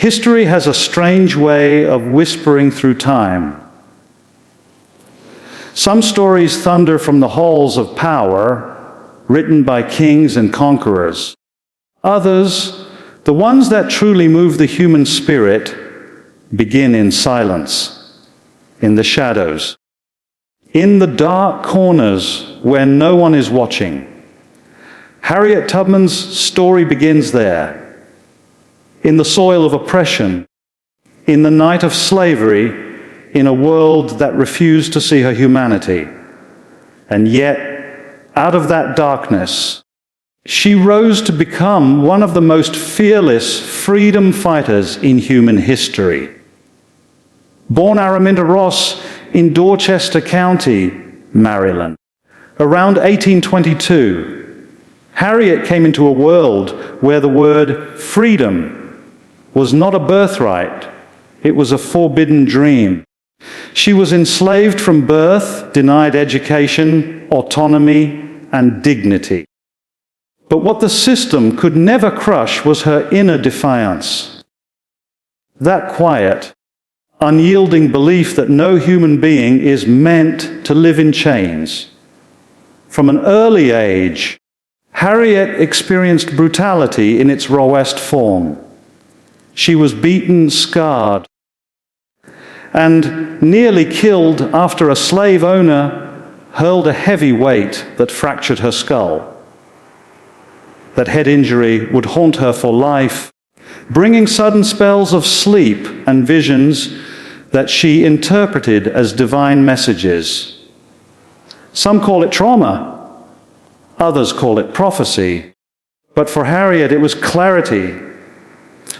History has a strange way of whispering through time. Some stories thunder from the halls of power, written by kings and conquerors. Others, the ones that truly move the human spirit, begin in silence, in the shadows, in the dark corners where no one is watching. Harriet Tubman's story begins there, in the soil of oppression, in the night of slavery, in a world that refused to see her humanity. And yet, out of that darkness, she rose to become one of the most fearless freedom fighters in human history. Born Araminta Ross in Dorchester County, Maryland, around 1822, Harriet came into a world where the word freedom was not a birthright, it was a forbidden dream. She was enslaved from birth, denied education, autonomy, and dignity. But what the system could never crush was her inner defiance. That quiet, unyielding belief that no human being is meant to live in chains. From an early age, Harriet experienced brutality in its rawest form. She was beaten, scarred, and nearly killed after a slave owner hurled a heavy weight that fractured her skull. That head injury would haunt her for life, bringing sudden spells of sleep and visions that she interpreted as divine messages. Some call it trauma, others call it prophecy, but for Harriet it was clarity,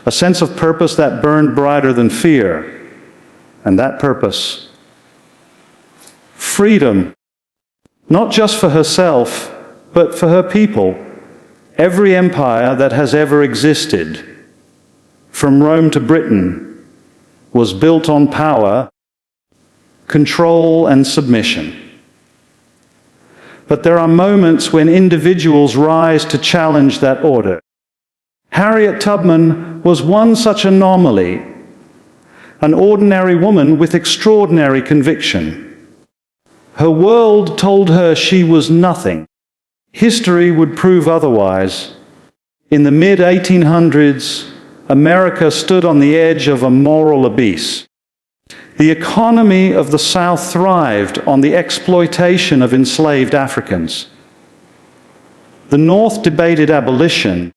a sense of purpose that burned brighter than fear. And that purpose, freedom, not just for herself, but for her people. Every empire that has ever existed, from Rome to Britain, was built on power, control, and submission. But there are moments when individuals rise to challenge that order. Harriet Tubman was one such anomaly, an ordinary woman with extraordinary conviction. Her world told her she was nothing. History would prove otherwise. In the mid-1800s, America stood on the edge of a moral abyss. The economy of the South thrived on the exploitation of enslaved Africans. The North debated abolition,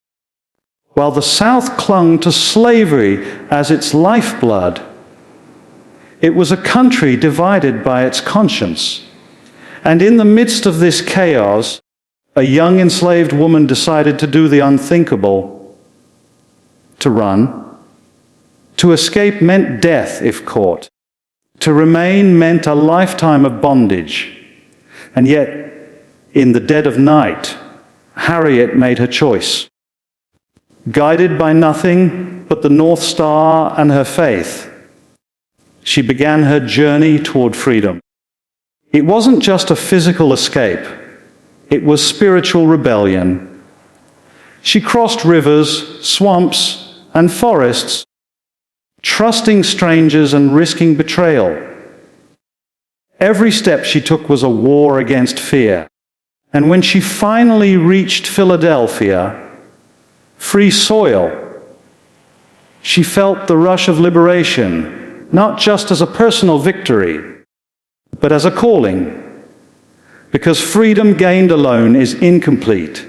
while the South clung to slavery as its lifeblood. It was a country divided by its conscience. And in the midst of this chaos, a young enslaved woman decided to do the unthinkable, to run. To escape meant death if caught. To remain meant a lifetime of bondage. And yet, in the dead of night, Harriet made her choice. Guided by nothing but the North Star and her faith, she began her journey toward freedom. It wasn't just a physical escape. It was spiritual rebellion. She crossed rivers, swamps, and forests, trusting strangers and risking betrayal. Every step she took was a war against fear. And when she finally reached Philadelphia, free soil, she felt the rush of liberation, not just as a personal victory, but as a calling. Because freedom gained alone is incomplete.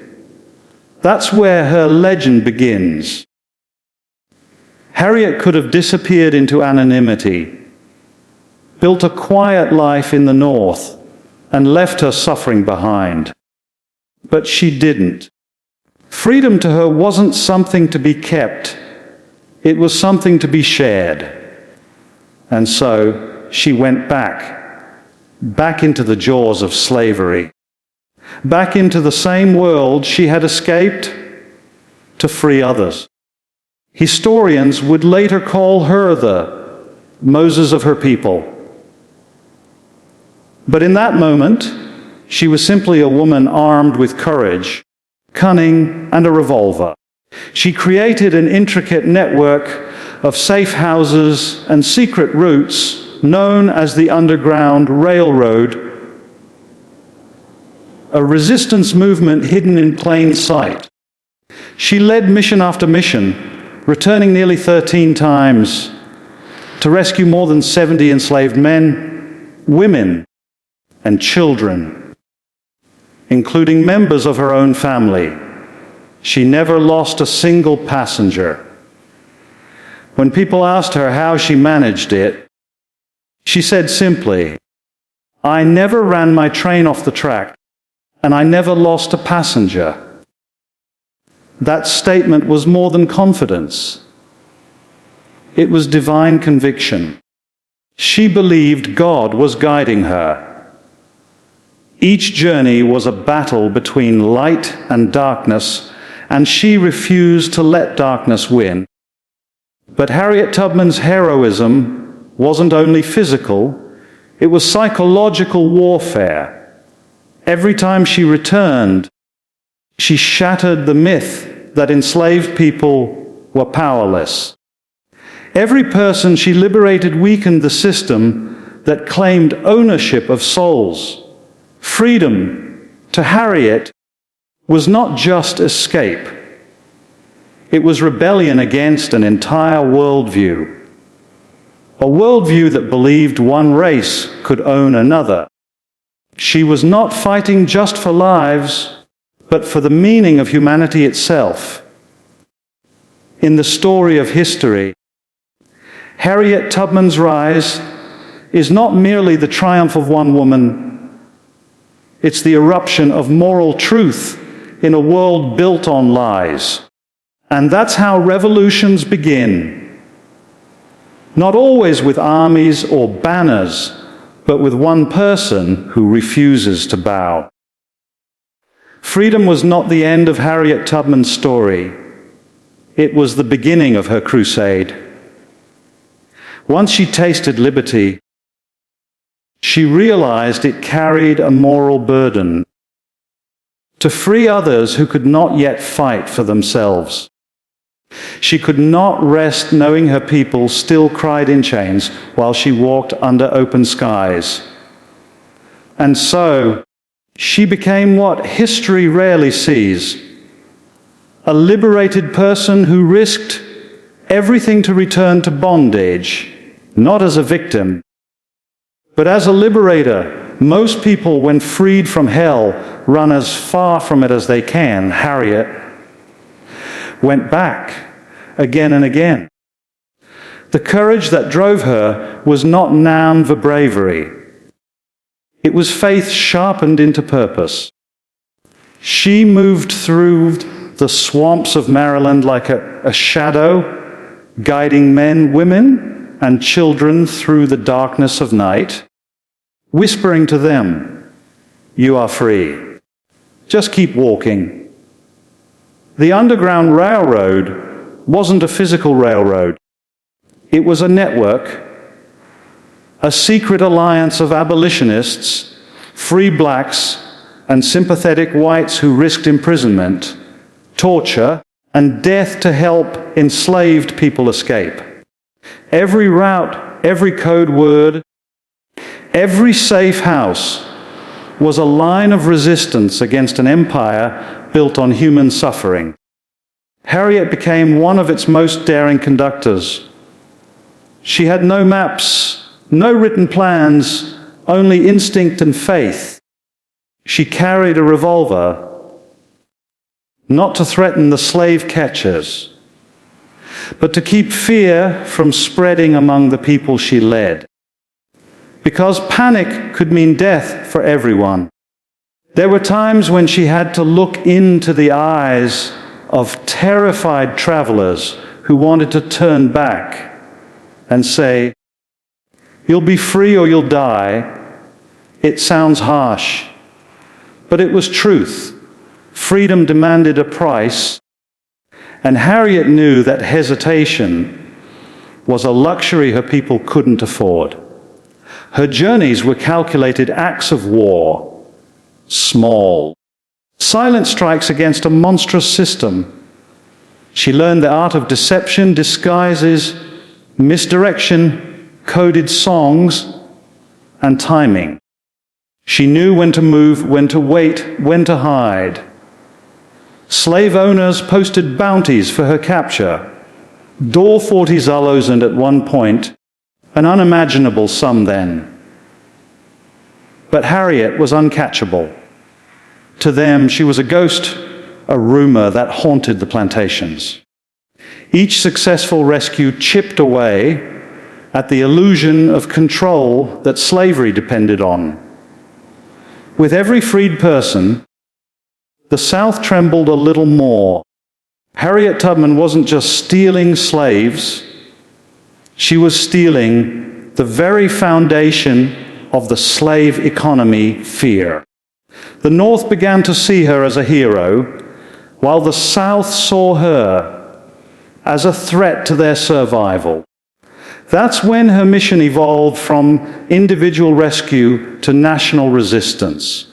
That's where her legend begins. Harriet could have disappeared into anonymity, built a quiet life in the North, and left her suffering behind. But she didn't. Freedom to her wasn't something to be kept. It was something to be shared. And so she went back into the jaws of slavery, back into the same world she had escaped to free others. Historians would later call her the Moses of her people. But in that moment, she was simply a woman armed with courage, cunning, and a revolver. She created an intricate network of safe houses and secret routes known as the Underground Railroad, a resistance movement hidden in plain sight. She led mission after mission, returning nearly 13 times to rescue more than 70 enslaved men, women, and children, including members of her own family. She never lost a single passenger. When people asked her how she managed it, she said simply, "I never ran my train off the track, and I never lost a passenger." That statement was more than confidence. It was divine conviction. She believed God was guiding her. Each journey was a battle between light and darkness, and she refused to let darkness win. But Harriet Tubman's heroism wasn't only physical, it was psychological warfare. Every time she returned, she shattered the myth that enslaved people were powerless. Every person she liberated weakened the system that claimed ownership of souls. Freedom, to Harriet, was not just escape. It was rebellion against an entire worldview. A worldview that believed one race could own another. She was not fighting just for lives, but for the meaning of humanity itself. In the story of history, Harriet Tubman's rise is not merely the triumph of one woman, it's the eruption of moral truth in a world built on lies. And that's how revolutions begin. Not always with armies or banners, but with one person who refuses to bow. Freedom was not the end of Harriet Tubman's story. It was the beginning of her crusade. Once she tasted liberty, she realized it carried a moral burden to free others who could not yet fight for themselves. She could not rest knowing her people still cried in chains while she walked under open skies. And so, she became what history rarely sees: a liberated person who risked everything to return to bondage, not as a victim, but as a liberator. Most people, when freed from hell, run as far from it as they can. Harriet went back again and again. The courage that drove her was not noun for bravery. It was faith sharpened into purpose. She moved through the swamps of Maryland like a shadow, guiding men, women, and children through the darkness of night, whispering to them, "You are free. Just keep walking." The Underground Railroad wasn't a physical railroad. It was a network, a secret alliance of abolitionists, free blacks, and sympathetic whites who risked imprisonment, torture, and death to help enslaved people escape. Every route, every code word, every safe house was a line of resistance against an empire built on human suffering. Harriet became one of its most daring conductors. She had no maps, no written plans, only instinct and faith. She carried a revolver, not to threaten the slave catchers, but to keep fear from spreading among the people she led. Because panic could mean death for everyone. There were times when she had to look into the eyes of terrified travelers who wanted to turn back and say, "You'll be free or you'll die." It sounds harsh, but it was truth. Freedom demanded a price, and Harriet knew that hesitation was a luxury her people couldn't afford. Her journeys were calculated acts of war, small, silent strikes against a monstrous system. She learned the art of deception, disguises, misdirection, coded songs, and timing. She knew when to move, when to wait, when to hide. Slave owners posted bounties for her capture, door 40 zallos, and at one point, an unimaginable sum then. But Harriet was uncatchable. To them, she was a ghost, a rumor that haunted the plantations. Each successful rescue chipped away at the illusion of control that slavery depended on. With every freed person, the South trembled a little more. Harriet Tubman wasn't just stealing slaves, she was stealing the very foundation of the slave economy, fear. The North began to see her as a hero, while the South saw her as a threat to their survival. That's when her mission evolved from individual rescue to national resistance.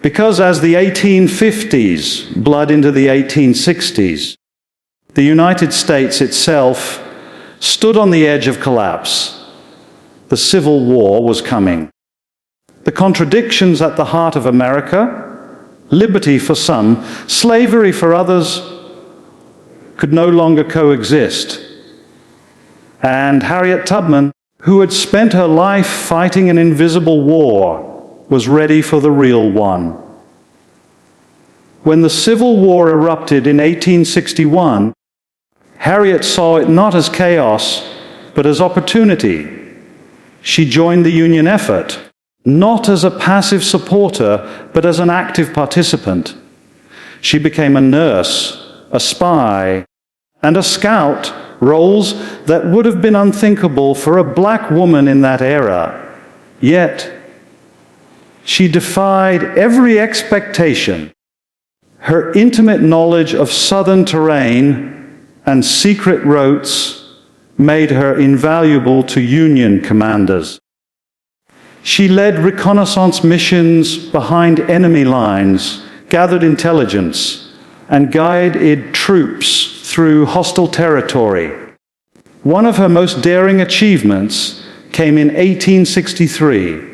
Because as the 1850s bled into the 1860s, the United States itself stood on the edge of collapse. The Civil War was coming. The contradictions at the heart of America, liberty for some, slavery for others, could no longer coexist. And Harriet Tubman, who had spent her life fighting an invisible war, was ready for the real one. When the Civil War erupted in 1861, Harriet saw it not as chaos, but as opportunity. She joined the Union effort, not as a passive supporter, but as an active participant. She became a nurse, a spy, and a scout, roles that would have been unthinkable for a black woman in that era. Yet, she defied every expectation. Her intimate knowledge of southern terrain and secret routes made her invaluable to Union commanders. She led reconnaissance missions behind enemy lines, gathered intelligence, and guided troops through hostile territory. One of her most daring achievements came in 1863,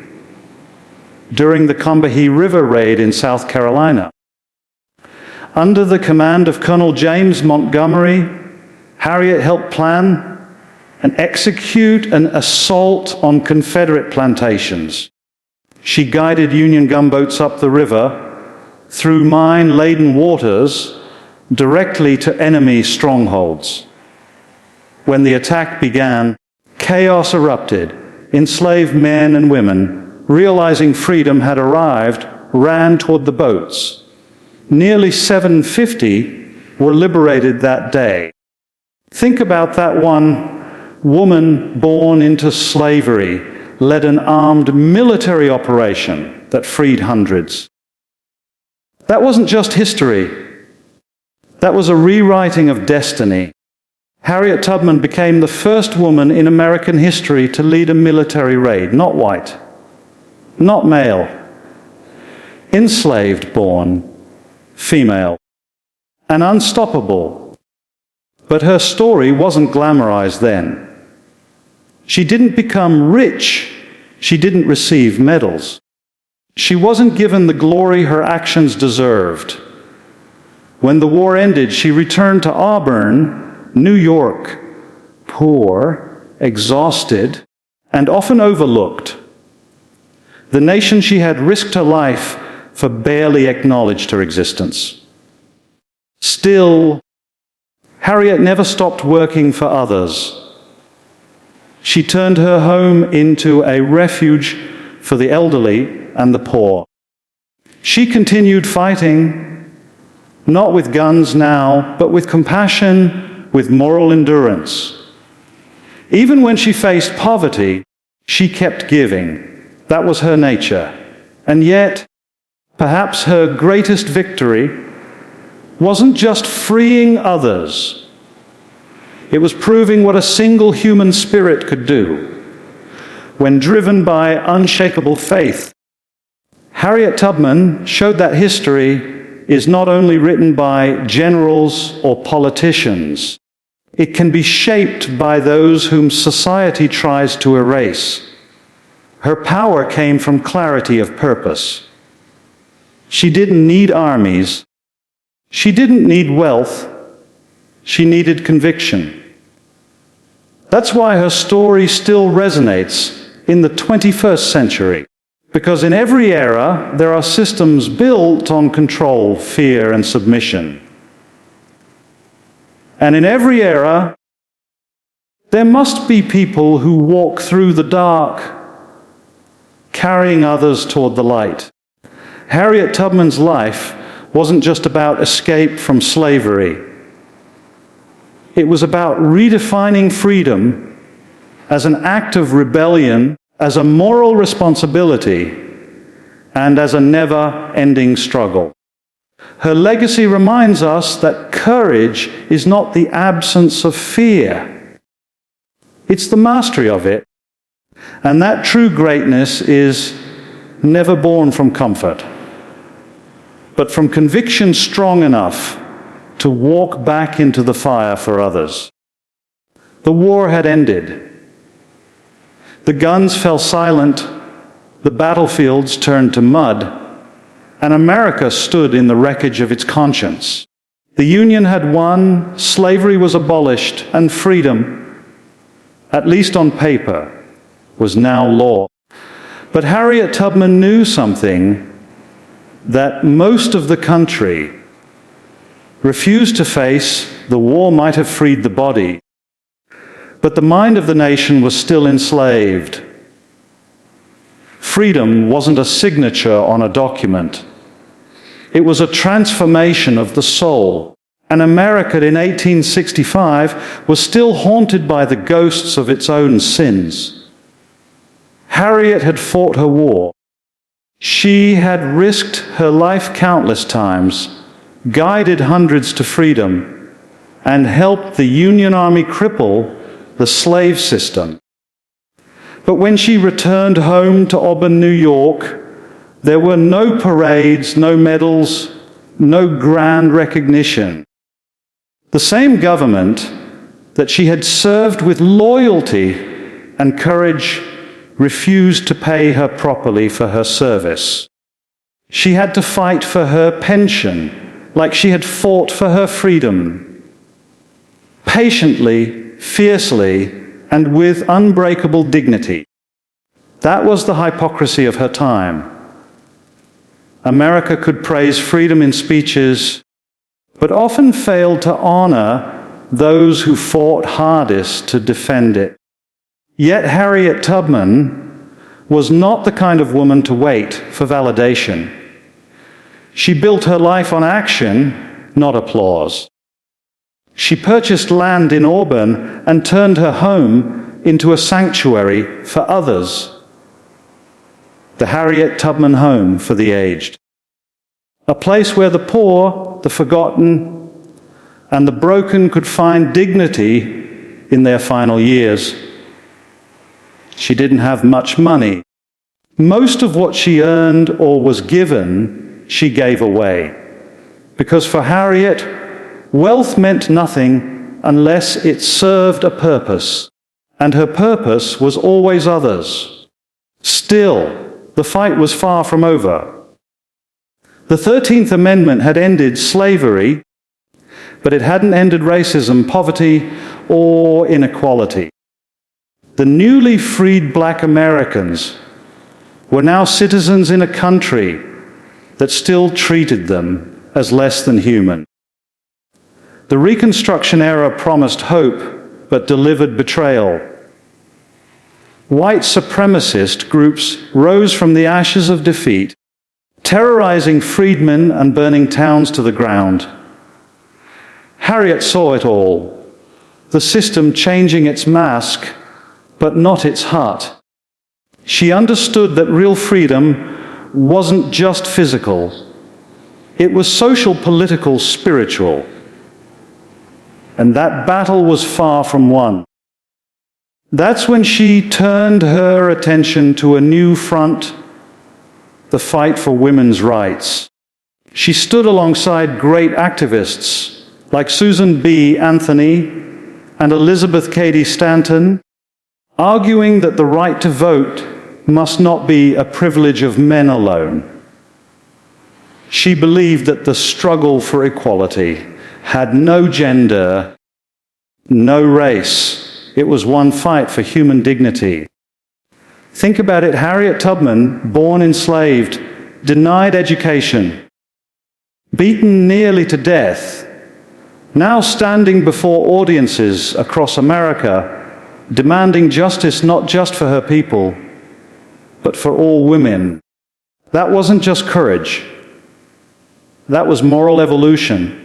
during the Combahee River raid in South Carolina. Under the command of Colonel James Montgomery, Harriet helped plan and execute an assault on Confederate plantations. She guided Union gunboats up the river, through mine-laden waters, directly to enemy strongholds. When the attack began, chaos erupted. Enslaved men and women, realizing freedom had arrived, ran toward the boats. Nearly 750 were liberated that day. Think about that one woman born into slavery led an armed military operation that freed hundreds. That wasn't just history. That was a rewriting of destiny. Harriet Tubman became the first woman in American history to lead a military raid, not white, not male, enslaved born, female, and unstoppable. But her story wasn't glamorized then. She didn't become rich. She didn't receive medals. She wasn't given the glory her actions deserved. When the war ended, she returned to Auburn, New York, poor, exhausted, and often overlooked. The nation she had risked her life for barely acknowledged her existence. Still, Harriet never stopped working for others. She turned her home into a refuge for the elderly and the poor. She continued fighting, not with guns now, but with compassion, with moral endurance. Even when she faced poverty, she kept giving. That was her nature. And yet, perhaps her greatest victory wasn't just freeing others. It was proving what a single human spirit could do. When driven by unshakable faith, Harriet Tubman showed that history is not only written by generals or politicians, It can be shaped by those whom society tries to erase. Her power came from clarity of purpose. She didn't need armies. She didn't need wealth. She needed conviction. That's why her story still resonates in the 21st century. Because in every era, there are systems built on control, fear, and submission. And in every era, there must be people who walk through the dark, carrying others toward the light. Harriet Tubman's life wasn't just about escape from slavery. It was about redefining freedom as an act of rebellion, as a moral responsibility, and as a never-ending struggle. Her legacy reminds us that courage is not the absence of fear. It's the mastery of it. And that true greatness is never born from comfort, but from conviction strong enough to walk back into the fire for others. The war had ended. The guns fell silent, the battlefields turned to mud, and America stood in the wreckage of its conscience. The Union had won, slavery was abolished, and freedom, at least on paper, was now law. But Harriet Tubman knew something that most of the country refused to face. The war might have freed the body, but the mind of the nation was still enslaved. Freedom wasn't a signature on a document. It was a transformation of the soul. And America in 1865 was still haunted by the ghosts of its own sins. Harriet had fought her war. She had risked her life countless times, guided hundreds to freedom, and helped the Union Army cripple the slave system. But when she returned home to Auburn, New York, there were no parades, no medals, no grand recognition. The same government that she had served with loyalty and courage refused to pay her properly for her service. She had to fight for her pension like she had fought for her freedom. Patiently, fiercely, and with unbreakable dignity. That was the hypocrisy of her time. America could praise freedom in speeches, but often failed to honor those who fought hardest to defend it. Yet Harriet Tubman was not the kind of woman to wait for validation. She built her life on action, not applause. She purchased land in Auburn and turned her home into a sanctuary for others. The Harriet Tubman Home for the Aged. A place where the poor, the forgotten, and the broken could find dignity in their final years. She didn't have much money. Most of what she earned or was given, she gave away. Because for Harriet, wealth meant nothing unless it served a purpose, and her purpose was always others. Still, the fight was far from over. The 13th Amendment had ended slavery, but it hadn't ended racism, poverty, or inequality. The newly freed black Americans were now citizens in a country that still treated them as less than human. The Reconstruction era promised hope, but delivered betrayal. White supremacist groups rose from the ashes of defeat, terrorizing freedmen and burning towns to the ground. Harriet saw it all, the system changing its mask, but not its heart. She understood that real freedom wasn't just physical. It was social, political, spiritual. And that battle was far from won. That's when she turned her attention to a new front, the fight for women's rights. She stood alongside great activists like Susan B. Anthony, and Elizabeth Cady Stanton, arguing that the right to vote must not be a privilege of men alone. She believed that the struggle for equality had no gender, no race. It was one fight for human dignity. Think about it, Harriet Tubman, born enslaved, denied education, beaten nearly to death, now standing before audiences across America, demanding justice not just for her people, but for all women. That wasn't just courage. That was moral evolution.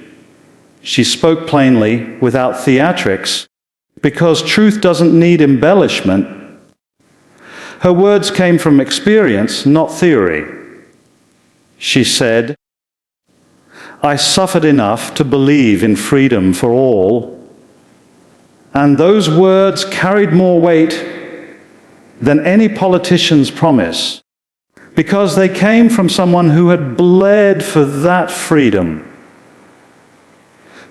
She spoke plainly, without theatrics, because truth doesn't need embellishment. Her words came from experience, not theory. She said, "I suffered enough to believe in freedom for all." And those words carried more weight than any politician's promise, because they came from someone who had bled for that freedom.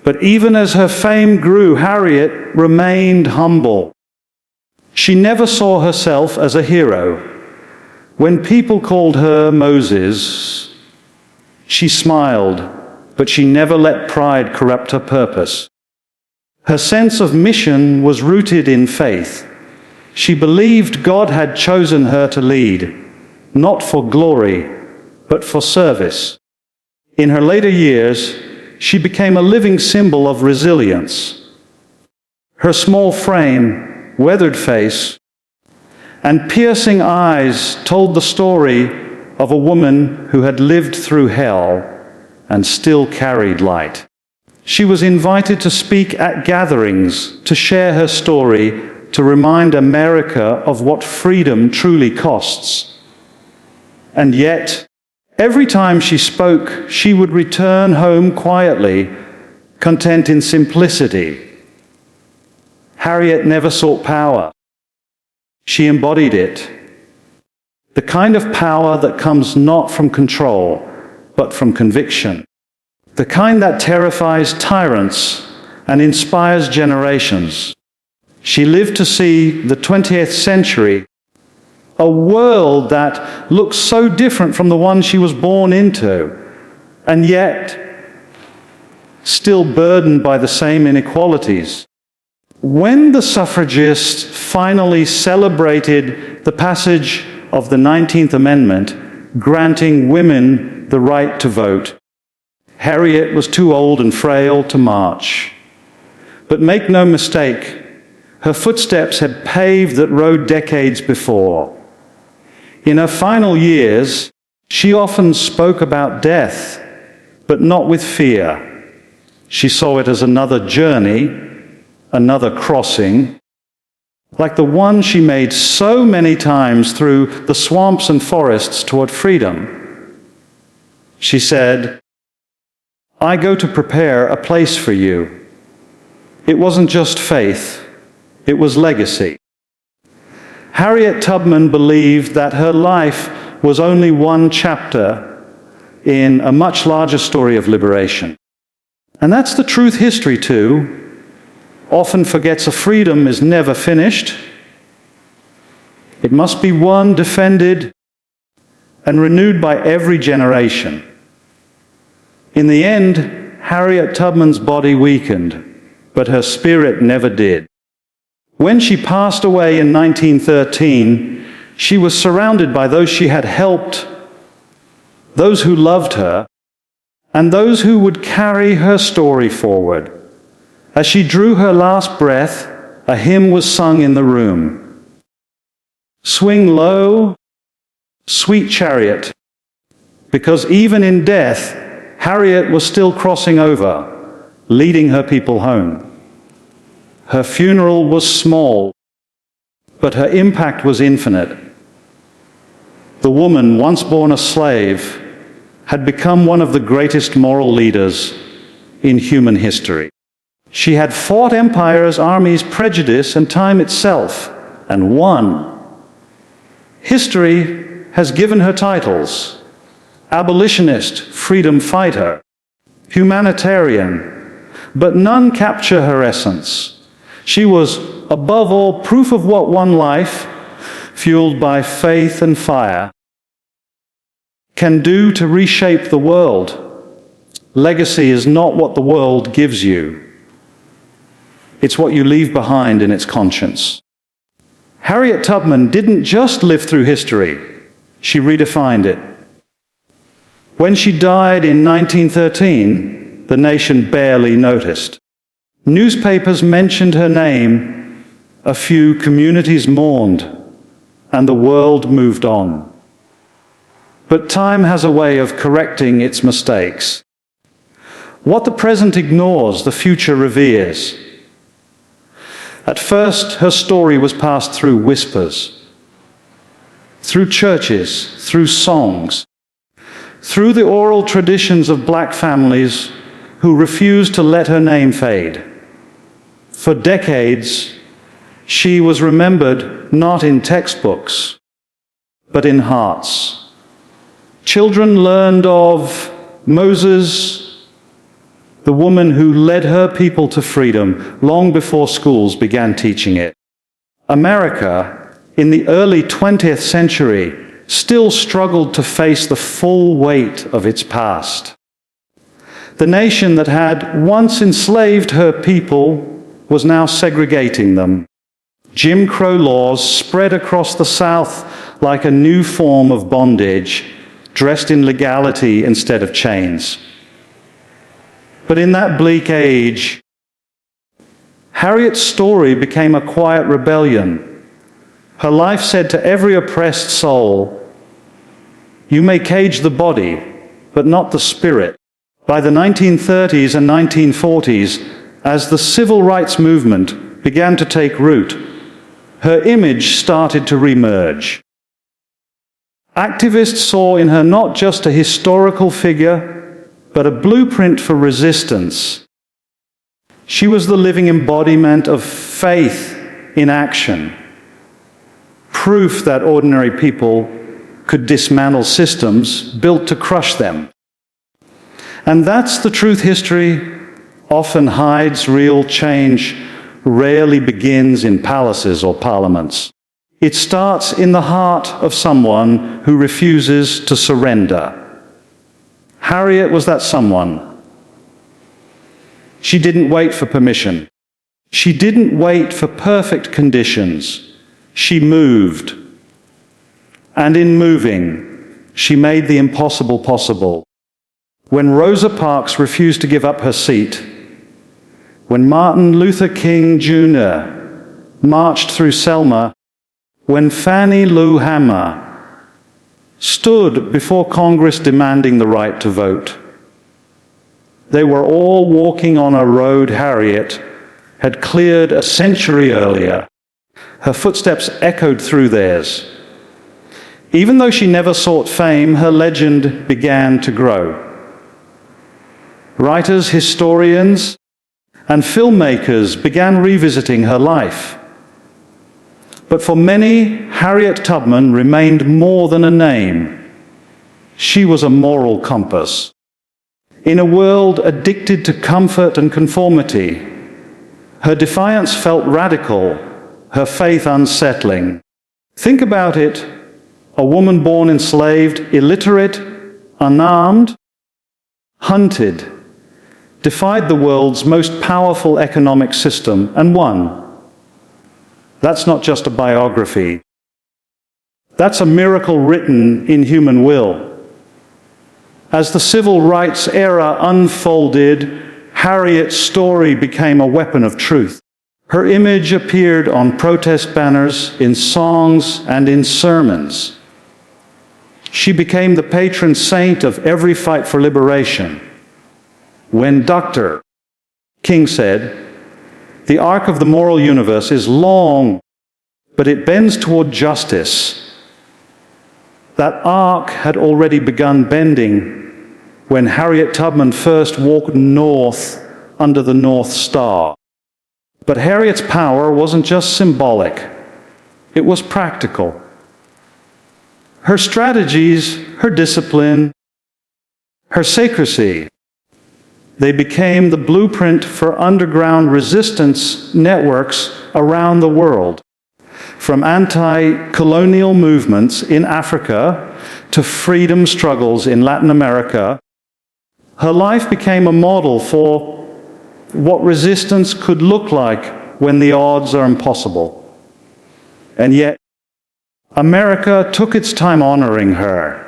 But even as her fame grew, Harriet remained humble. She never saw herself as a hero. When people called her Moses, she smiled, but she never let pride corrupt her purpose. Her sense of mission was rooted in faith. She believed God had chosen her to lead, not for glory, but for service. In her later years, she became a living symbol of resilience. Her small frame, weathered face, and piercing eyes told the story of a woman who had lived through hell and still carried light. She was invited to speak at gatherings, to share her story, to remind America of what freedom truly costs. And yet, every time she spoke, she would return home quietly, content in simplicity. Harriet never sought power. She embodied it. The kind of power that comes not from control, but from conviction. The kind that terrifies tyrants and inspires generations. She lived to see the 20th century, a world that looks so different from the one she was born into, and yet still burdened by the same inequalities. When the suffragists finally celebrated the passage of the 19th Amendment, granting women the right to vote, Harriet was too old and frail to march. But make no mistake, her footsteps had paved that road decades before. In her final years, she often spoke about death, but not with fear. She saw it as another journey, another crossing, like the one she made so many times through the swamps and forests toward freedom. She said, "I go to prepare a place for you." It wasn't just faith, it was legacy. Harriet Tubman believed that her life was only one chapter in a much larger story of liberation. And that's the truth history too often forgets a freedom is never finished. It must be won, defended, and renewed by every generation. In the end, Harriet Tubman's body weakened, but her spirit never did. When she passed away in 1913, she was surrounded by those she had helped, those who loved her, and those who would carry her story forward. As she drew her last breath, a hymn was sung in the room. "Swing low, sweet chariot," because even in death, Harriet was still crossing over, leading her people home. Her funeral was small, but her impact was infinite. The woman, once born a slave, had become one of the greatest moral leaders in human history. She had fought empires, armies, prejudice, and time itself, and won. History has given her titles: abolitionist, freedom fighter, humanitarian, but none capture her essence. She was, above all, proof of what one life, fueled by faith and fire, can do to reshape the world. Legacy is not what the world gives you. It's what you leave behind in its conscience. Harriet Tubman didn't just live through history, she redefined it. When she died in 1913, the nation barely noticed. Newspapers mentioned her name, a few communities mourned, and the world moved on. But time has a way of correcting its mistakes. What the present ignores, the future reveres. At first, her story was passed through whispers, through churches, through songs, through the oral traditions of black families who refused to let her name fade. For decades, she was remembered not in textbooks, but in hearts. Children learned of Moses, the woman who led her people to freedom, long before schools began teaching it. America, in the early 20th century, still struggled to face the full weight of its past. The nation that had once enslaved her people was now segregating them. Jim Crow laws spread across the South like a new form of bondage, dressed in legality instead of chains. But in that bleak age, Harriet's story became a quiet rebellion. Her life said to every oppressed soul, "You may cage the body, but not the spirit." By the 1930s and 1940s, as the civil rights movement began to take root, her image started to reemerge. Activists saw in her not just a historical figure, but a blueprint for resistance. She was the living embodiment of faith in action, proof that ordinary people could dismantle systems built to crush them. And that's the truth. History often hides real change, rarely begins in palaces or parliaments. It starts in the heart of someone who refuses to surrender. Harriet was that someone. She didn't wait for permission. She didn't wait for perfect conditions. She moved. And in moving, she made the impossible possible. When Rosa Parks refused to give up her seat, when Martin Luther King Jr. marched through Selma, when Fannie Lou Hamer stood before Congress demanding the right to vote, they were all walking on a road Harriet had cleared a century earlier. Her footsteps echoed through theirs. Even though she never sought fame, her legend began to grow. Writers, historians, and filmmakers began revisiting her life. But for many, Harriet Tubman remained more than a name. She was a moral compass. In a world addicted to comfort and conformity, her defiance felt radical, her faith unsettling. Think about it. A woman born enslaved, illiterate, unarmed, hunted, defied the world's most powerful economic system and won. That's not just a biography. That's a miracle written in human will. As the civil rights era unfolded, Harriet's story became a weapon of truth. Her image appeared on protest banners, in songs, and in sermons. She became the patron saint of every fight for liberation. When Dr. King said, "The arc of the moral universe is long, but it bends toward justice," that arc had already begun bending when Harriet Tubman first walked north under the North Star. But Harriet's power wasn't just symbolic, it was practical. Her strategies, her discipline, her secrecy, They became the blueprint for underground resistance networks around the world, from anti-colonial movements in Africa to freedom struggles in Latin America. Her life became a model for what resistance could look like when the odds are impossible. And yet, America took its time honoring her.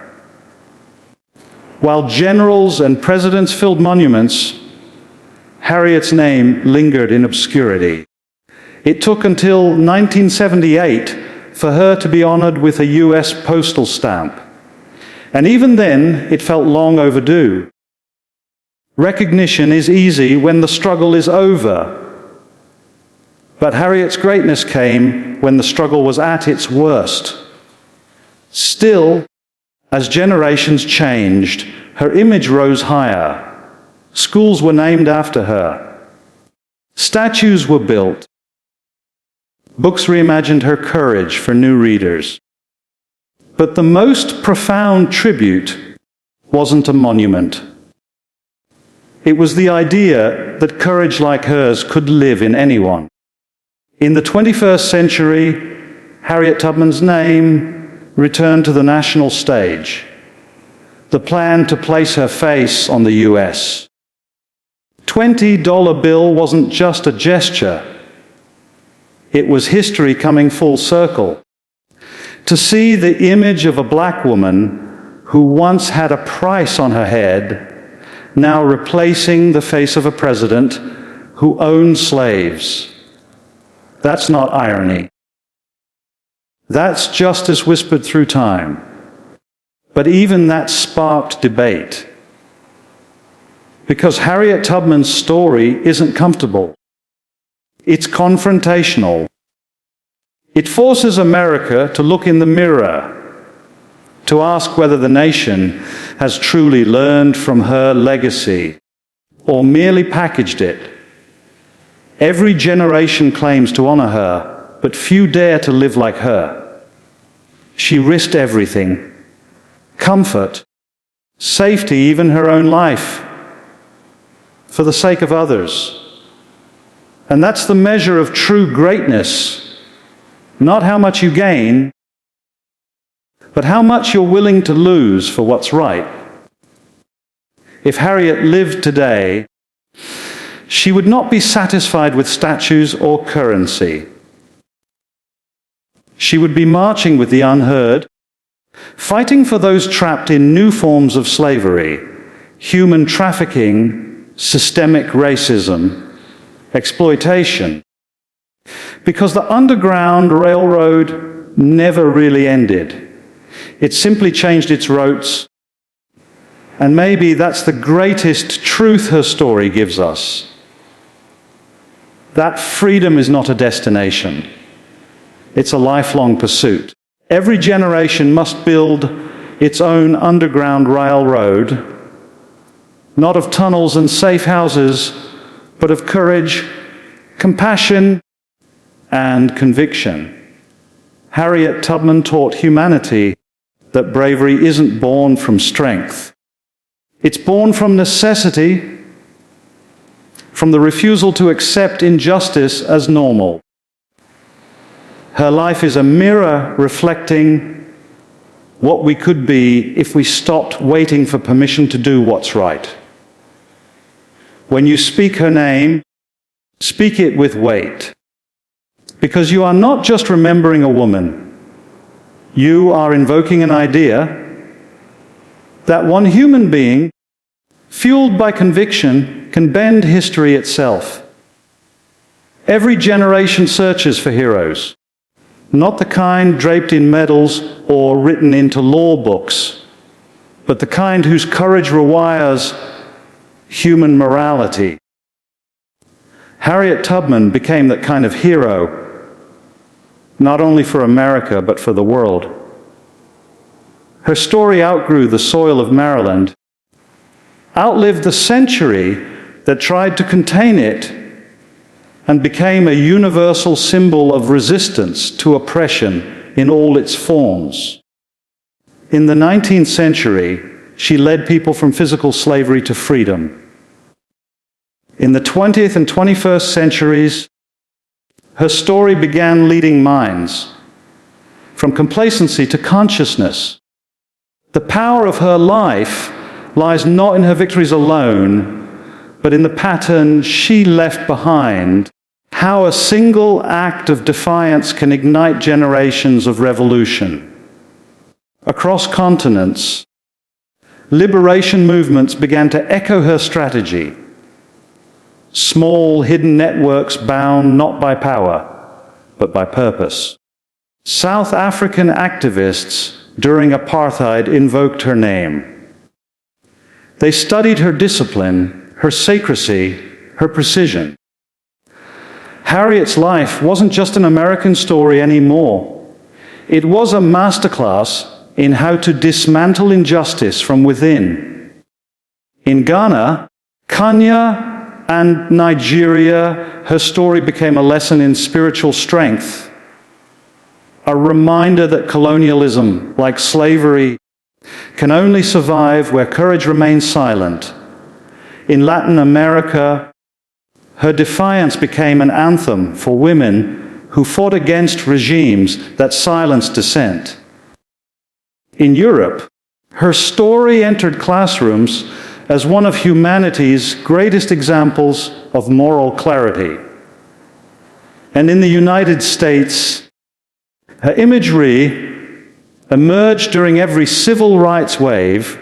While generals and presidents filled monuments, Harriet's name lingered in obscurity. It took until 1978 for her to be honored with a US postal stamp. And even then, it felt long overdue. Recognition is easy when the struggle is over. But Harriet's greatness came when the struggle was at its worst. Still, as generations changed, her image rose higher. Schools were named after her. Statues were built. Books reimagined her courage for new readers. But the most profound tribute wasn't a monument. It was the idea that courage like hers could live in anyone. In the 21st century, Harriet Tubman's name returned to the national stage. The plan to place her face on the US. $20 bill wasn't just a gesture. It was history coming full circle. To see the image of a black woman who once had a price on her head, now replacing the face of a president who owned slaves. That's not irony. That's justice whispered through time. But even that sparked debate. Because Harriet Tubman's story isn't comfortable. It's confrontational. It forces America to look in the mirror, to ask whether the nation has truly learned from her legacy or merely packaged it. Every generation claims to honor her, but few dare to live like her. She risked everything. Comfort, safety, even her own life, for the sake of others. And that's the measure of true greatness, not how much you gain, but how much you're willing to lose for what's right. If Harriet lived today, she would not be satisfied with statues or currency. She would be marching with the unheard, fighting for those trapped in new forms of slavery, human trafficking, systemic racism, exploitation. Because the Underground Railroad never really ended. It simply changed its routes. And maybe that's the greatest truth her story gives us. That freedom is not a destination. It's a lifelong pursuit. Every generation must build its own underground railroad, not of tunnels and safe houses, but of courage, compassion, and conviction. Harriet Tubman taught humanity that bravery isn't born from strength. It's born from necessity, from the refusal to accept injustice as normal. Her life is a mirror reflecting what we could be if we stopped waiting for permission to do what's right. When you speak her name, speak it with weight. Because you are not just remembering a woman. You are invoking an idea that one human being, fueled by conviction, can bend history itself. Every generation searches for heroes. Not the kind draped in medals or written into law books, but the kind whose courage rewires human morality. Harriet Tubman became that kind of hero, not only for America, but for the world. Her story outgrew the soil of Maryland, outlived the century that tried to contain it, and became a universal symbol of resistance to oppression in all its forms. In the 19th century, she led people from physical slavery to freedom. In the 20th and 21st centuries, her story began leading minds from complacency to consciousness. The power of her life lies not in her victories alone, but in the pattern she left behind, how a single act of defiance can ignite generations of revolution. Across continents, liberation movements began to echo her strategy. Small, hidden networks bound not by power, but by purpose. South African activists during apartheid invoked her name. They studied her discipline, her secrecy, her precision. Harriet's life wasn't just an American story anymore. It was a masterclass in how to dismantle injustice from within. In Ghana, Kenya, and Nigeria, her story became a lesson in spiritual strength, a reminder that colonialism, like slavery, can only survive where courage remains silent. In Latin America, her defiance became an anthem for women who fought against regimes that silenced dissent. In Europe, her story entered classrooms as one of humanity's greatest examples of moral clarity. And in the United States, her imagery emerged during every civil rights wave,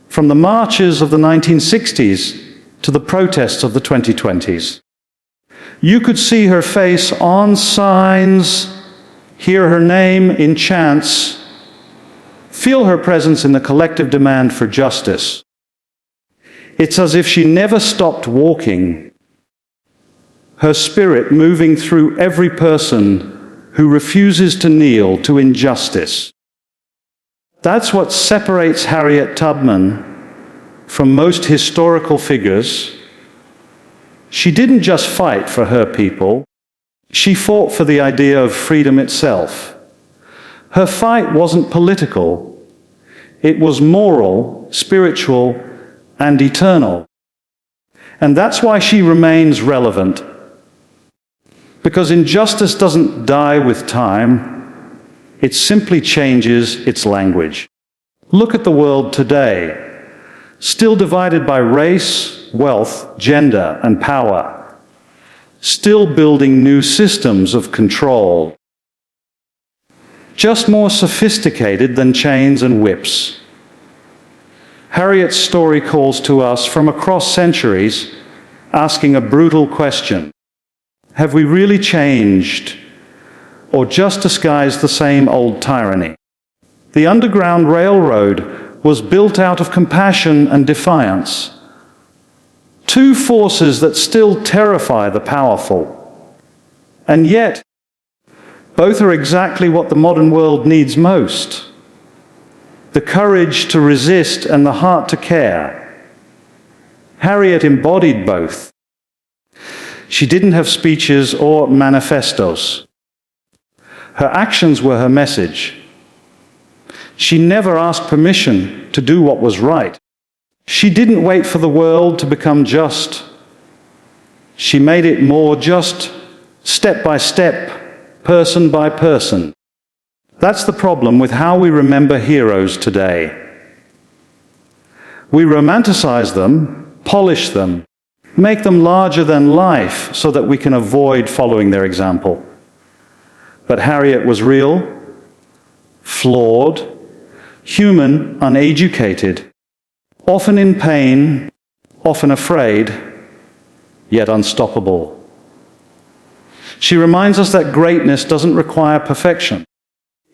from the marches of the 1960s to the protests of the 2020s. You could see her face on signs, hear her name in chants, feel her presence in the collective demand for justice. It's as if she never stopped walking, her spirit moving through every person who refuses to kneel to injustice. That's what separates Harriet Tubman from most historical figures. She didn't just fight for her people, she fought for the idea of freedom itself. Her fight wasn't political, it was moral, spiritual, and eternal. And that's why she remains relevant. Because injustice doesn't die with time, it simply changes its language. Look at the world today, still divided by race, wealth, gender, and power, still building new systems of control, just more sophisticated than chains and whips. Harriet's story calls to us from across centuries, asking a brutal question. Have we really changed, or just disguised the same old tyranny? The Underground Railroad was built out of compassion and defiance, two forces that still terrify the powerful. And yet, both are exactly what the modern world needs most: the courage to resist and the heart to care. Harriet embodied both. She didn't have speeches or manifestos. Her actions were her message. She never asked permission to do what was right. She didn't wait for the world to become just. She made it more just, step by step, person by person. That's the problem with how we remember heroes today. We romanticize them, polish them, make them larger than life so that we can avoid following their example. But Harriet was real, flawed, human, uneducated, often in pain, often afraid, yet unstoppable. She reminds us that greatness doesn't require perfection.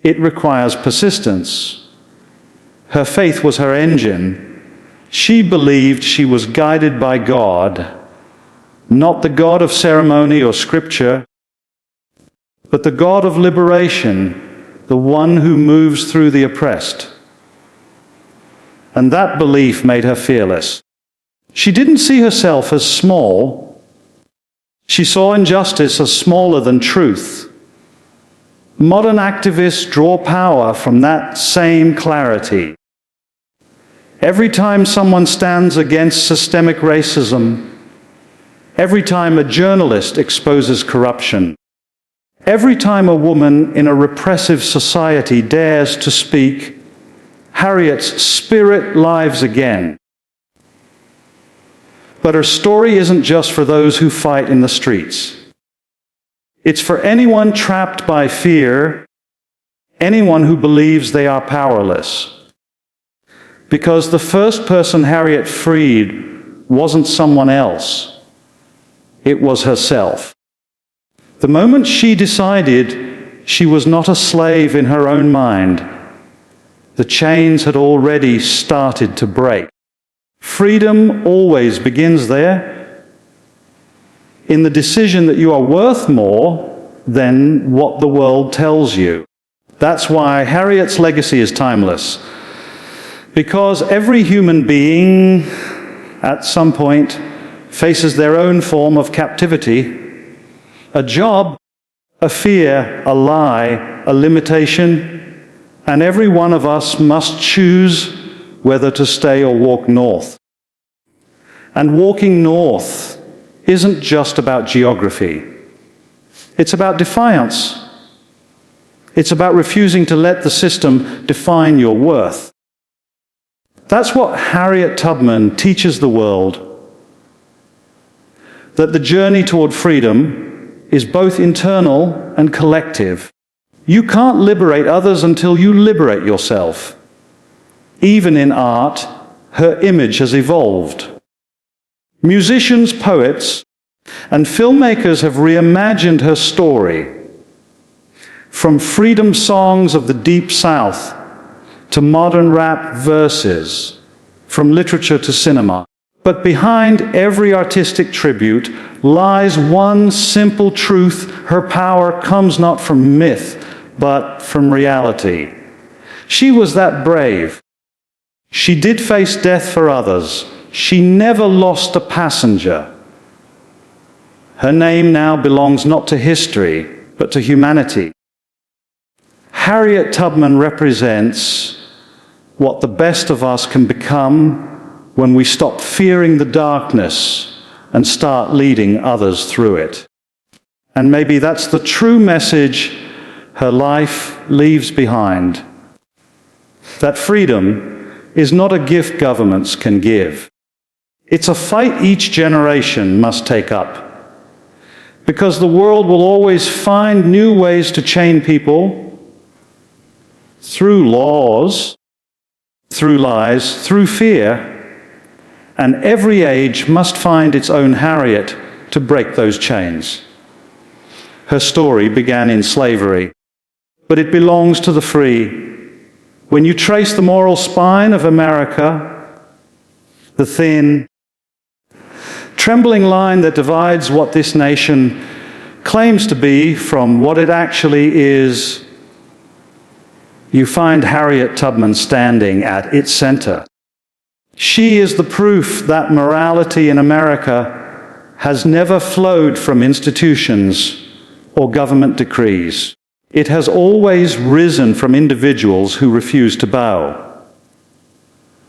It requires persistence. Her faith was her engine. She believed she was guided by God, not the God of ceremony or scripture, but the God of liberation, the one who moves through the oppressed. And that belief made her fearless. She didn't see herself as small. She saw injustice as smaller than truth. Modern activists draw power from that same clarity. Every time someone stands against systemic racism, every time a journalist exposes corruption, every time a woman in a repressive society dares to speak, Harriet's spirit lives again. But her story isn't just for those who fight in the streets. It's for anyone trapped by fear, anyone who believes they are powerless. Because the first person Harriet freed wasn't someone else. It was herself. The moment she decided she was not a slave in her own mind, the chains had already started to break. Freedom always begins there, in the decision that you are worth more than what the world tells you. That's why Harriet's legacy is timeless. Because every human being, at some point, faces their own form of captivity, a job, a fear, a lie, a limitation, and every one of us must choose whether to stay or walk north. And walking north isn't just about geography. It's about defiance. It's about refusing to let the system define your worth. That's what Harriet Tubman teaches the world. That the journey toward freedom is both internal and collective. You can't liberate others until you liberate yourself. Even in art, her image has evolved. Musicians, poets, and filmmakers have reimagined her story. From freedom songs of the Deep South to modern rap verses, from literature to cinema. But behind every artistic tribute lies one simple truth: her power comes not from myth, but from reality. She was that brave. She did face death for others. She never lost a passenger. Her name now belongs not to history, but to humanity. Harriet Tubman represents what the best of us can become when we stop fearing the darkness and start leading others through it. And maybe that's the true message her life leaves behind. That freedom is not a gift governments can give. It's a fight each generation must take up. Because the world will always find new ways to chain people through laws, through lies, through fear, and every age must find its own Harriet to break those chains. Her story began in slavery, but it belongs to the free. When you trace the moral spine of America, the thin, trembling line that divides what this nation claims to be from what it actually is, you find Harriet Tubman standing at its center. She is the proof that morality in America has never flowed from institutions or government decrees. It has always risen from individuals who refuse to bow.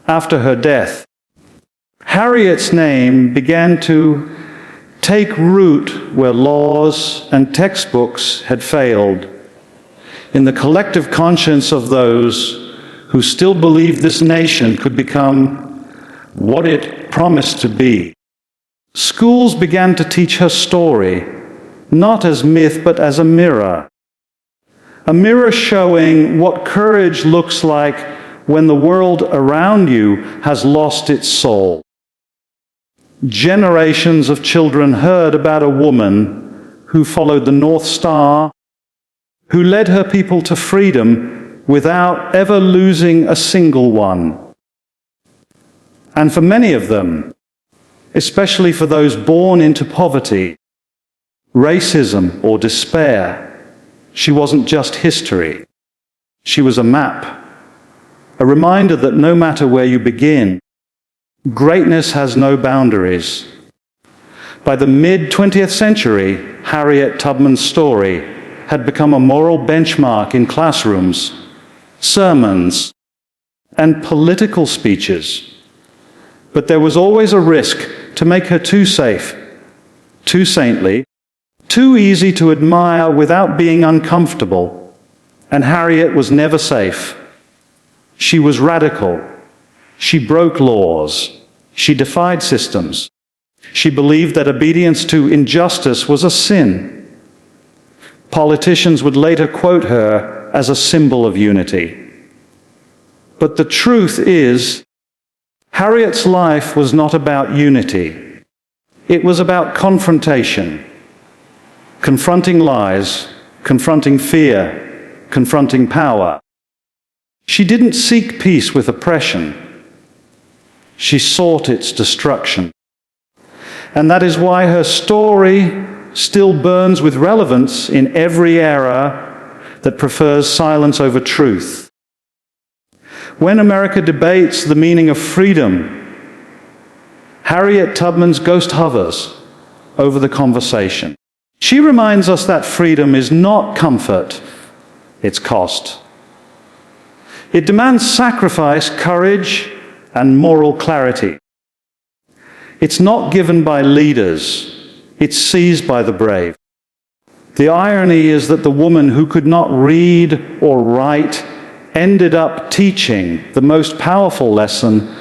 After her death, Harriet's name began to take root where laws and textbooks had failed, in the collective conscience of those who still believed this nation could become what it promised to be. Schools began to teach her story, not as myth, but as a mirror showing what courage looks like when the world around you has lost its soul. Generations of children heard about a woman who followed the North Star, who led her people to freedom without ever losing a single one. And for many of them, especially for those born into poverty, racism, or despair, she wasn't just history. She was a map, a reminder that no matter where you begin, greatness has no boundaries. By the mid-20th century, Harriet Tubman's story had become a moral benchmark in classrooms, sermons, and political speeches. But there was always a risk to make her too safe, too saintly, too easy to admire without being uncomfortable, and Harriet was never safe. She was radical. She broke laws. She defied systems. She believed that obedience to injustice was a sin. Politicians would later quote her as a symbol of unity. But the truth is, Harriet's life was not about unity. It was about confrontation, confronting lies, confronting fear, confronting power. She didn't seek peace with oppression. She sought its destruction. And that is why her story still burns with relevance in every era that prefers silence over truth. When America debates the meaning of freedom, Harriet Tubman's ghost hovers over the conversation. She reminds us that freedom is not comfort, it's cost. It demands sacrifice, courage, and moral clarity. It's not given by leaders, it's seized by the brave. The irony is that the woman who could not read or write ended up teaching the most powerful lesson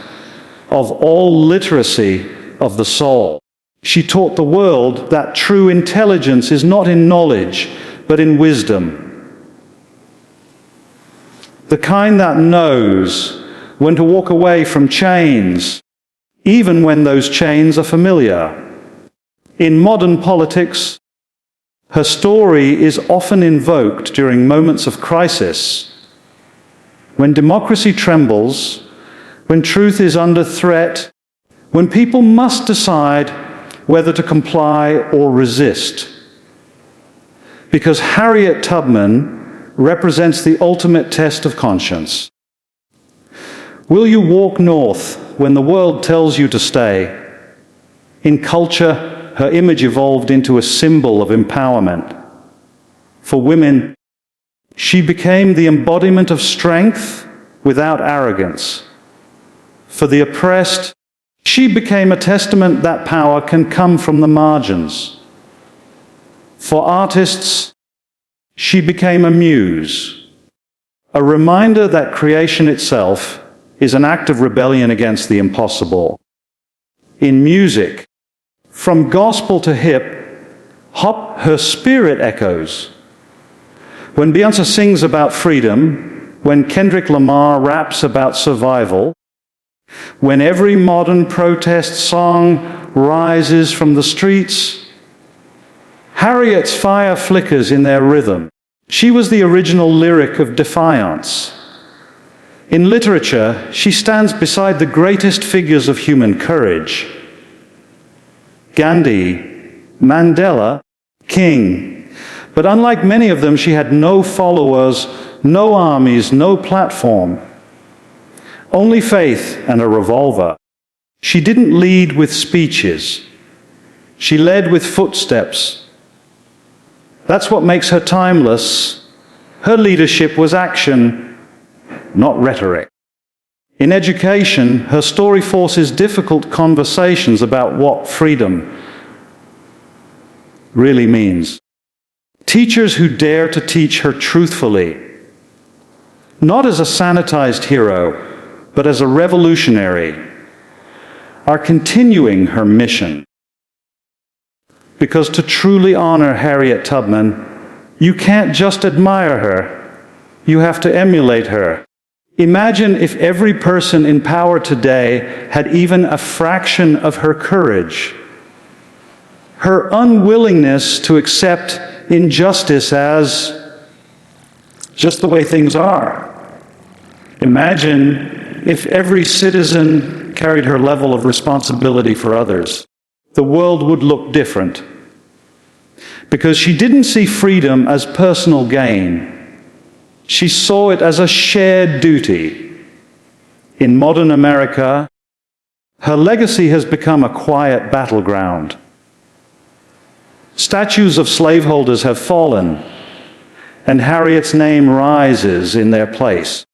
of all literacy of the soul. She taught the world that true intelligence is not in knowledge, but in wisdom. The kind that knows when to walk away from chains, even when those chains are familiar. In modern politics, her story is often invoked during moments of crisis, when democracy trembles, when truth is under threat, when people must decide whether to comply or resist. Because Harriet Tubman represents the ultimate test of conscience. Will you walk north when the world tells you to stay? In culture, her image evolved into a symbol of empowerment. For women, she became the embodiment of strength without arrogance. For the oppressed, she became a testament that power can come from the margins. For artists, she became a muse, a reminder that creation itself is an act of rebellion against the impossible. In music, from gospel to hip-hop, her spirit echoes. When Beyoncé sings about freedom, when Kendrick Lamar raps about survival, when every modern protest song rises from the streets, Harriet's fire flickers in their rhythm. She was the original lyric of defiance. In literature, she stands beside the greatest figures of human courage: Gandhi, Mandela, King. But unlike many of them, she had no followers, no armies, no platform. Only faith and a revolver. She didn't lead with speeches. She led with footsteps. That's what makes her timeless. Her leadership was action, not rhetoric. In education, her story forces difficult conversations about what freedom really means. Teachers who dare to teach her truthfully, not as a sanitized hero, but as a revolutionary, are continuing her mission. Because to truly honor Harriet Tubman, you can't just admire her, you have to emulate her. Imagine if every person in power today had even a fraction of her courage, her unwillingness to accept injustice as just the way things are. Imagine if every citizen carried her level of responsibility for others. The world would look different. Because she didn't see freedom as personal gain. She saw it as a shared duty. In modern America, her legacy has become a quiet battleground. Statues of slaveholders have fallen, and Harriet's name rises in their place.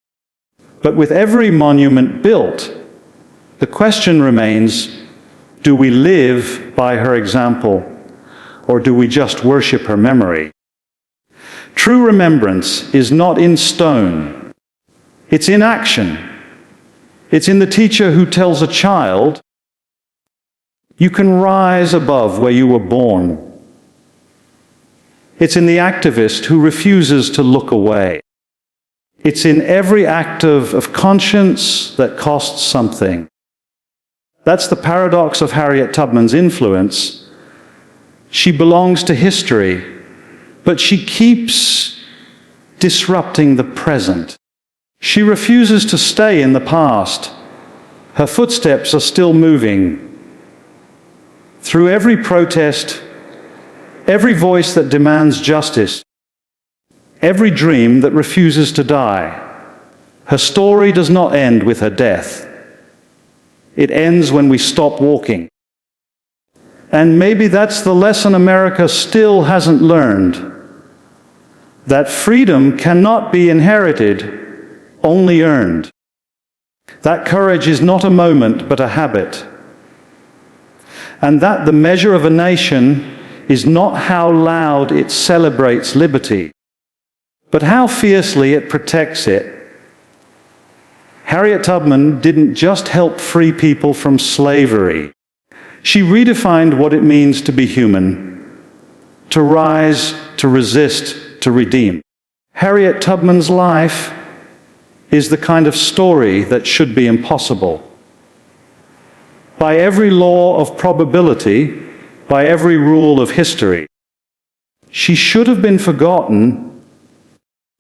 But with every monument built, the question remains, do we live by her example, or do we just worship her memory? True remembrance is not in stone. It's in action. It's in the teacher who tells a child, you can rise above where you were born. It's in the activist who refuses to look away. It's in every act of conscience that costs something. That's the paradox of Harriet Tubman's influence. She belongs to history, but she keeps disrupting the present. She refuses to stay in the past. Her footsteps are still moving. Through every protest, every voice that demands justice, every dream that refuses to die, her story does not end with her death. It ends when we stop walking. And maybe that's the lesson America still hasn't learned, that freedom cannot be inherited, only earned. That courage is not a moment, but a habit. And that the measure of a nation is not how loud it celebrates liberty, but how fiercely it protects it. Harriet Tubman didn't just help free people from slavery. She redefined what it means to be human, to rise, to resist, to redeem. Harriet Tubman's life is the kind of story that should be impossible. By every law of probability, by every rule of history, she should have been forgotten,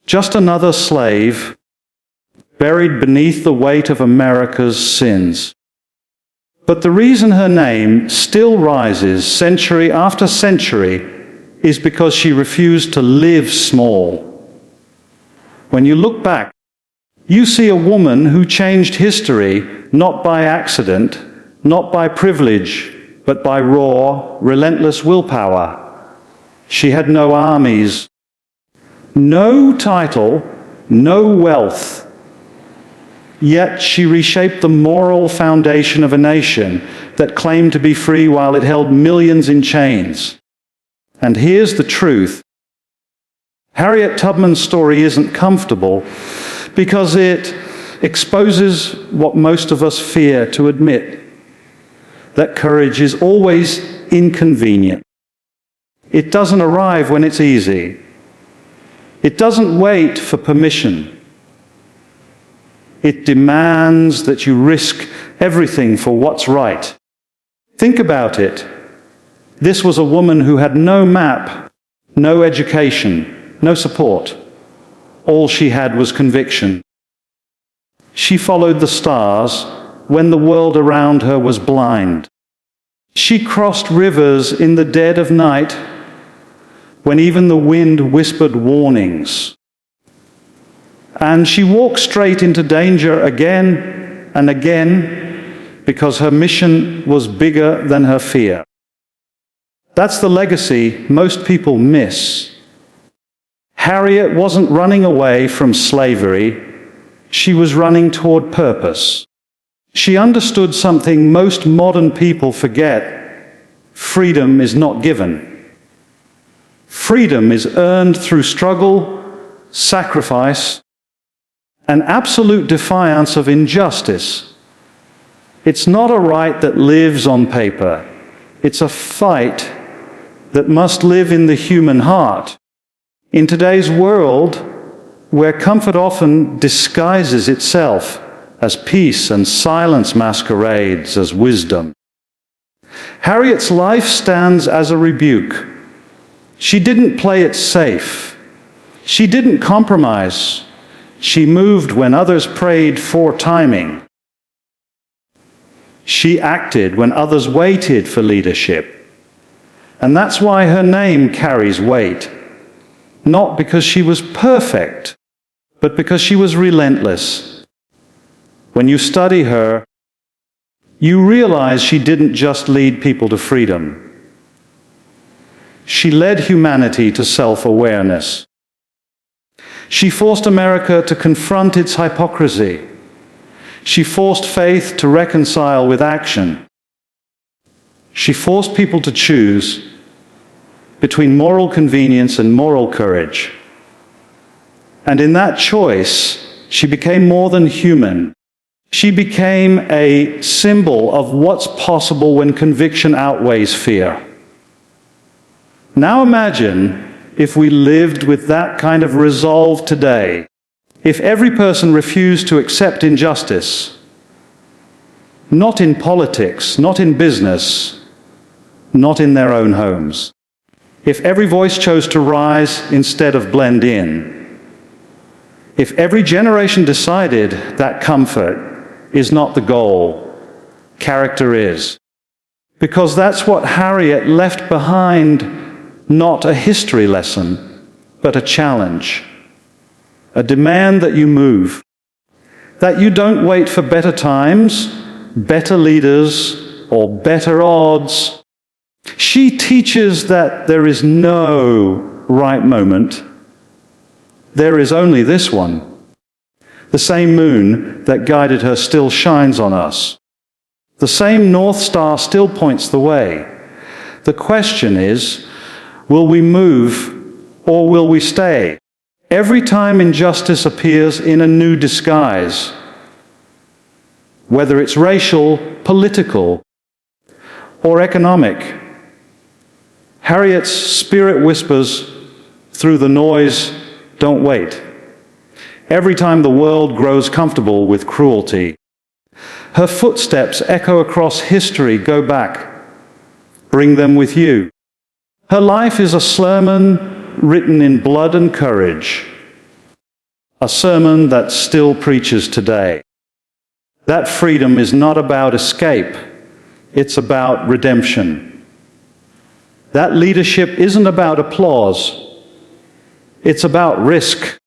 just another slave, buried beneath the weight of America's sins. But the reason her name still rises century after century is because she refused to live small. When you look back, you see a woman who changed history not by accident, not by privilege, but by raw, relentless willpower. She had no armies, no title, no wealth. Yet she reshaped the moral foundation of a nation that claimed to be free while it held millions in chains. And here's the truth. Harriet Tubman's story isn't comfortable because it exposes what most of us fear to admit, that courage is always inconvenient. It doesn't arrive when it's easy. It doesn't wait for permission. It demands that you risk everything for what's right. Think about it. This was a woman who had no map, no education, no support. All she had was conviction. She followed the stars when the world around her was blind. She crossed rivers in the dead of night when even the wind whispered warnings. And she walked straight into danger again and again because her mission was bigger than her fear. That's the legacy most people miss. Harriet wasn't running away from slavery. She was running toward purpose. She understood something most modern people forget. Freedom is not given. Freedom is earned through struggle, sacrifice, and absolute defiance of injustice. It's not a right that lives on paper. It's a fight that must live in the human heart. In today's world, where comfort often disguises itself as peace and silence masquerades as wisdom, Harriet's life stands as a rebuke. She didn't play it safe. She didn't compromise. She moved when others prayed for timing. She acted when others waited for leadership. And that's why her name carries weight. Not because she was perfect, but because she was relentless. When you study her, you realize she didn't just lead people to freedom. She led humanity to self-awareness. She forced America to confront its hypocrisy. She forced faith to reconcile with action. She forced people to choose, between moral convenience and moral courage. And in that choice, she became more than human. She became a symbol of what's possible when conviction outweighs fear. Now imagine if we lived with that kind of resolve today. If every person refused to accept injustice, not in politics, not in business, not in their own homes. If every voice chose to rise instead of blend in. If every generation decided that comfort is not the goal, character is. Because that's what Harriet left behind, not a history lesson, but a challenge. A demand that you move, that you don't wait for better times, better leaders, or better odds. She teaches that there is no right moment. There is only this one. The same moon that guided her still shines on us. The same North Star still points the way. The question is, will we move or will we stay? Every time injustice appears in a new disguise, whether it's racial, political, or economic, Harriet's spirit whispers through the noise, don't wait. Every time the world grows comfortable with cruelty, her footsteps echo across history, go back, bring them with you. Her life is a sermon written in blood and courage, a sermon that still preaches today. That freedom is not about escape, it's about redemption. That leadership isn't about applause, it's about risk.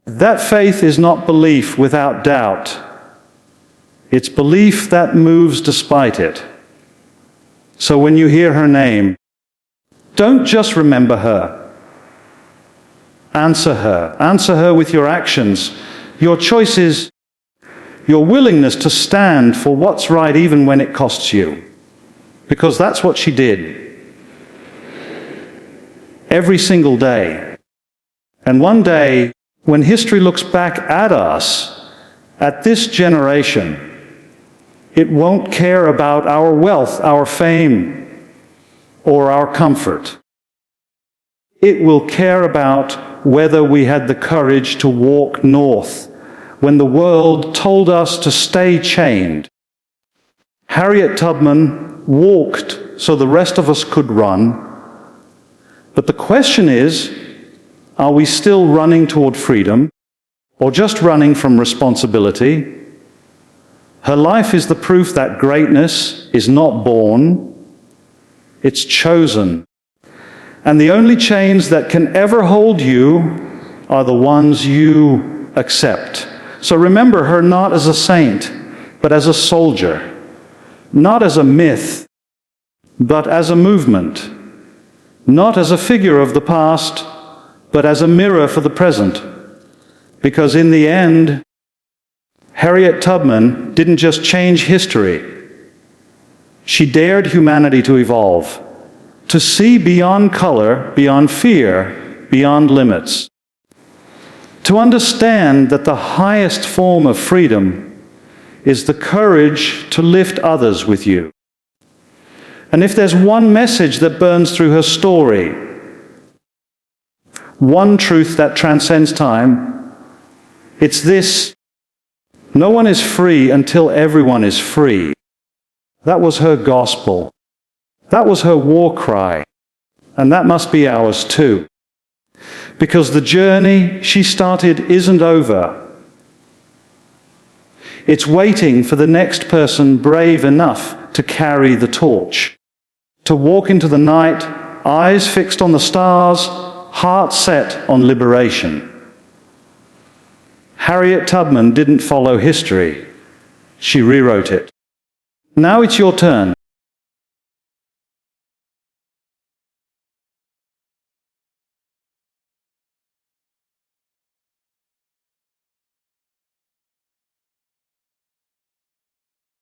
That faith is not belief without doubt. It's belief that moves despite it. So when you hear her name, don't just remember her. Answer her. Answer her with your actions, your choices, your willingness to stand for what's right even when it costs you. Because that's what she did. Every single day. And one day, when history looks back at us, at this generation, it won't care about our wealth, our fame, or our comfort. It will care about whether we had the courage to walk north when the world told us to stay chained. Harriet Tubman walked so the rest of us could run. But the question is, are we still running toward freedom, or just running from responsibility? Her life is the proof that greatness is not born, it's chosen. And the only chains that can ever hold you are the ones you accept. So remember her not as a saint, but as a soldier. Not as a myth, but as a movement. Not as a figure of the past, but as a mirror for the present. Because in the end, Harriet Tubman didn't just change history. She dared humanity to evolve, to see beyond color, beyond fear, beyond limits. To understand that the highest form of freedom is the courage to lift others with you. And if there's one message that burns through her story, one truth that transcends time, it's this: no one is free until everyone is free. That was her gospel. That was her war cry. And that must be ours too. Because the journey she started isn't over. It's waiting for the next person brave enough to carry the torch, to walk into the night, eyes fixed on the stars, heart set on liberation. Harriet Tubman didn't follow history. She rewrote it. Now it's your turn.